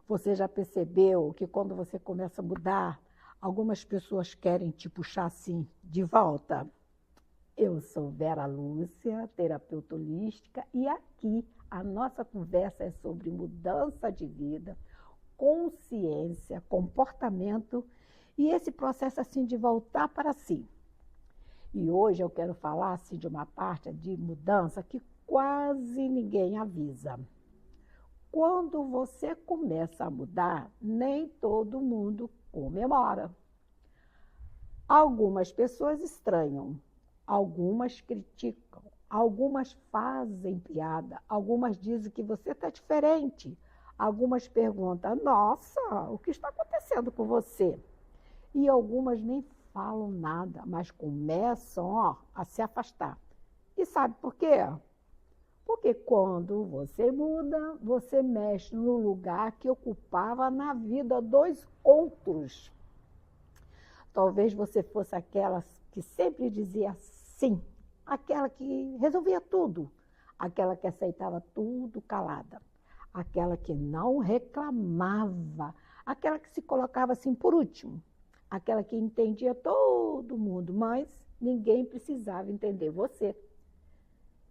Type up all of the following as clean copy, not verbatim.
Você já percebeu que quando você começa a mudar, algumas pessoas querem te puxar assim de volta? Eu sou Vera Lúcia, terapeuta holística, e aqui a nossa conversa é sobre mudança de vida, consciência, comportamento e esse processo assim de voltar para si. E hoje eu quero falar assim, de uma parte de mudança que quase ninguém avisa. Quando você começa a mudar, nem todo mundo comemora. Algumas pessoas estranham, algumas criticam, algumas fazem piada, algumas dizem que você está diferente, algumas perguntam, nossa, o que está acontecendo com você? E algumas nem falam nada, mas começam a se afastar. E sabe por quê? Porque quando você muda, você mexe no lugar que ocupava na vida dos outros. Talvez você fosse aquela que sempre dizia sim, aquela que resolvia tudo, aquela que aceitava tudo calada, aquela que não reclamava, aquela que se colocava assim por último, aquela que entendia todo mundo, mas ninguém precisava entender você.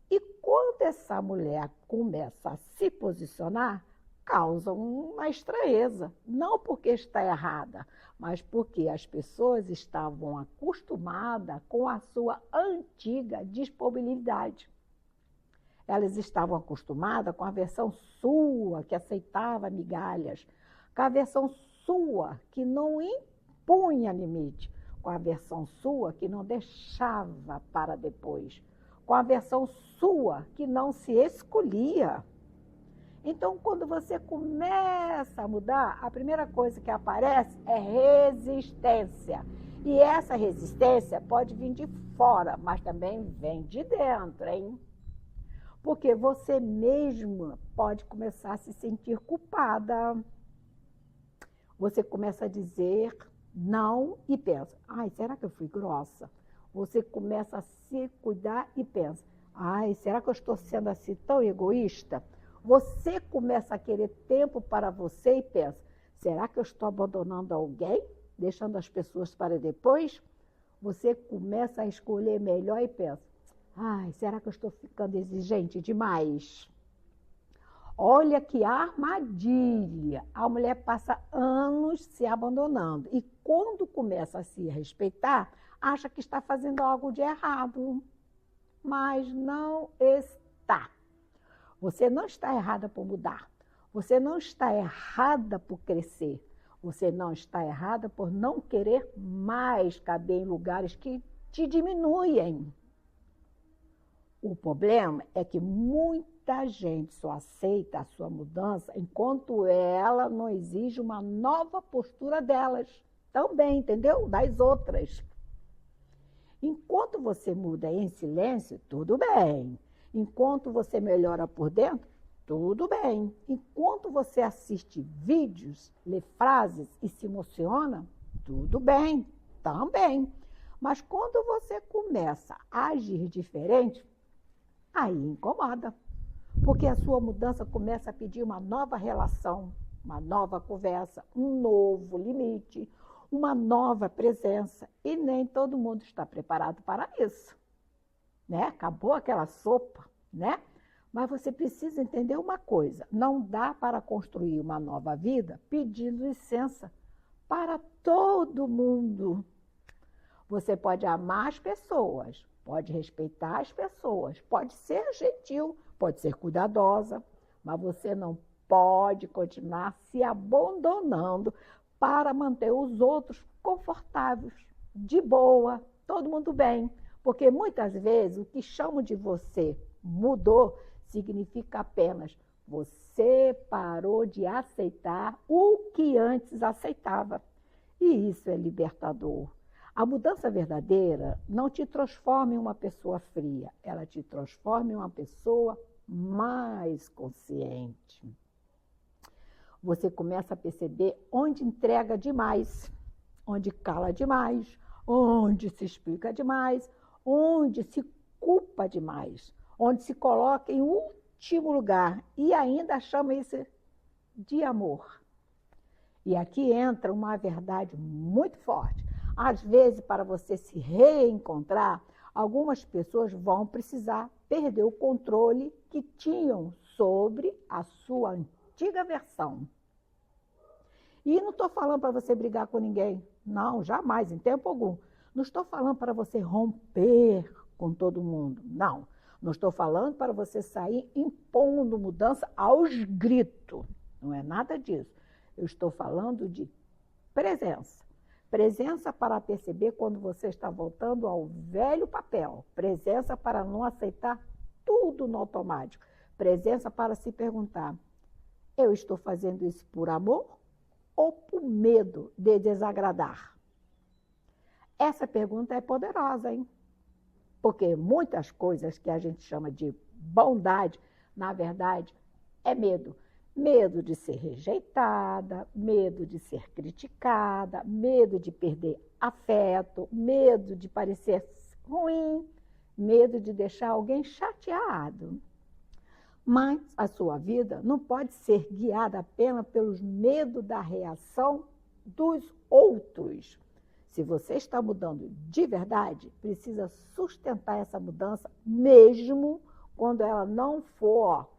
E quando essa mulher começa a se posicionar, causa uma estranheza. Não porque está errada, mas porque as pessoas estavam acostumadas com a sua antiga disponibilidade. Elas estavam acostumadas com a versão sua, que aceitava migalhas, com a versão sua, que não impunha limite, com a versão sua, que não deixava para depois, com a versão sua, que não se escolhia. Então, quando você começa a mudar, a primeira coisa que aparece é resistência. E essa resistência pode vir de fora, mas também vem de dentro, hein? Porque você mesma pode começar a se sentir culpada. Você começa a dizer não e pensa, ai, será que eu fui grossa? Você começa a se cuidar e pensa, ai, será que eu estou sendo assim tão egoísta? Você começa a querer tempo para você e pensa, será que eu estou abandonando alguém? Deixando as pessoas para depois? Você começa a escolher melhor e pensa, ai, será que eu estou ficando exigente demais? Olha que armadilha! A mulher passa anos se abandonando e quando começa a se respeitar, acha que está fazendo algo de errado, mas não está. Você não está errada por mudar, você não está errada por crescer, você não está errada por não querer mais caber em lugares que te diminuem. O problema é que muita gente só aceita a sua mudança enquanto ela não exige uma nova postura delas também, entendeu? Das outras. Enquanto você muda em silêncio, tudo bem. Enquanto você melhora por dentro, tudo bem. Enquanto você assiste vídeos, lê frases e se emociona, tudo bem, também. Mas quando você começa a agir diferente, aí incomoda. Porque a sua mudança começa a pedir uma nova relação, uma nova conversa, um novo limite, uma nova presença. E nem todo mundo está preparado para isso. Né? Acabou aquela sopa, né? Mas você precisa entender uma coisa, não dá para construir uma nova vida pedindo licença para todo mundo. Você pode amar as pessoas, pode respeitar as pessoas, pode ser gentil, pode ser cuidadosa, mas você não pode continuar se abandonando para manter os outros confortáveis, de boa, todo mundo bem. Porque muitas vezes o que chamam de você mudou significa apenas você parou de aceitar o que antes aceitava. E isso é libertador. A mudança verdadeira não te transforma em uma pessoa fria, ela te transforma em uma pessoa mais consciente. Você começa a perceber onde entrega demais, onde cala demais, onde se explica demais, onde se culpa demais, onde se coloca em último lugar e ainda chama isso de amor. E aqui entra uma verdade muito forte. Às vezes, para você se reencontrar, algumas pessoas vão precisar perder o controle que tinham sobre a sua antiga versão. E não estou falando para você brigar com ninguém. Não, jamais, em tempo algum. Não estou falando para você romper com todo mundo. Não. Não estou falando para você sair impondo mudança aos gritos. Não é nada disso. Eu estou falando de presença. Presença para perceber quando você está voltando ao velho papel. Presença para não aceitar tudo no automático. Presença para se perguntar: eu estou fazendo isso por amor ou por medo de desagradar? Essa pergunta é poderosa, hein? Porque muitas coisas que a gente chama de bondade, na verdade, é medo. Medo de ser rejeitada, medo de ser criticada, medo de perder afeto, medo de parecer ruim, medo de deixar alguém chateado. Mas a sua vida não pode ser guiada apenas pelos medos da reação dos outros. Se você está mudando de verdade, precisa sustentar essa mudança mesmo quando ela não for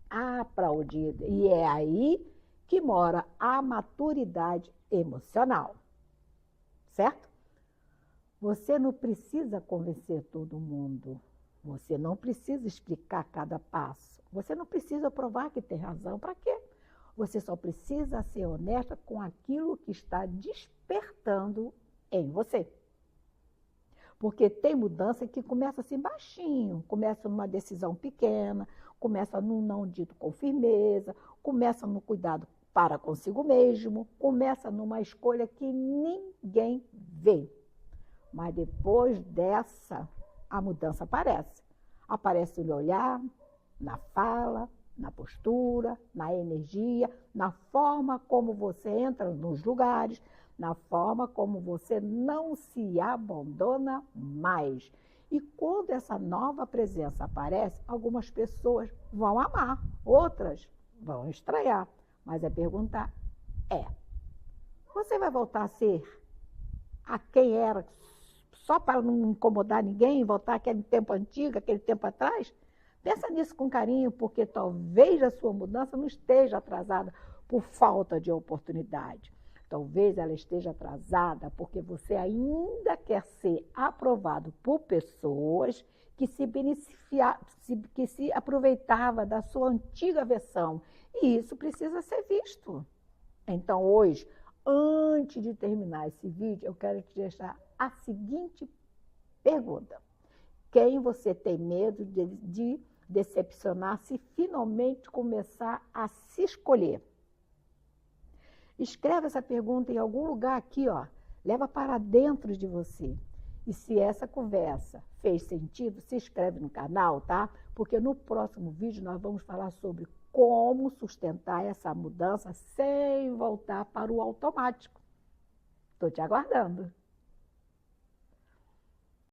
aplaudida. E é aí que mora a maturidade emocional. Certo? Você não precisa convencer todo mundo. Você não precisa explicar cada passo. Você não precisa provar que tem razão. Para quê? Você só precisa ser honesta com aquilo que está despertando em você. Porque tem mudança que começa assim baixinho, começa numa decisão pequena, começa num não dito com firmeza, começa no cuidado para consigo mesmo, começa numa escolha que ninguém vê. Mas depois dessa, a mudança aparece. Aparece no olhar, na fala, na postura, na energia, na forma como você entra nos lugares, na forma como você não se abandona mais. E quando essa nova presença aparece, algumas pessoas vão amar, outras vão estranhar. Mas a pergunta é: você vai voltar a ser a quem era só para não incomodar ninguém, voltar àquele tempo antigo, aquele tempo atrás? Pensa nisso com carinho, porque talvez a sua mudança não esteja atrasada por falta de oportunidade. Talvez ela esteja atrasada porque você ainda quer ser aprovado por pessoas que se aproveitavam da sua antiga versão. E isso precisa ser visto. Então, hoje, antes de terminar esse vídeo, eu quero te deixar a seguinte pergunta: quem você tem medo de decepcionar se finalmente começar a se escolher? Escreve essa pergunta em algum lugar aqui, ó. Leva para dentro de você. E se essa conversa fez sentido, se inscreve no canal, tá? Porque no próximo vídeo nós vamos falar sobre como sustentar essa mudança sem voltar para o automático. Estou te aguardando.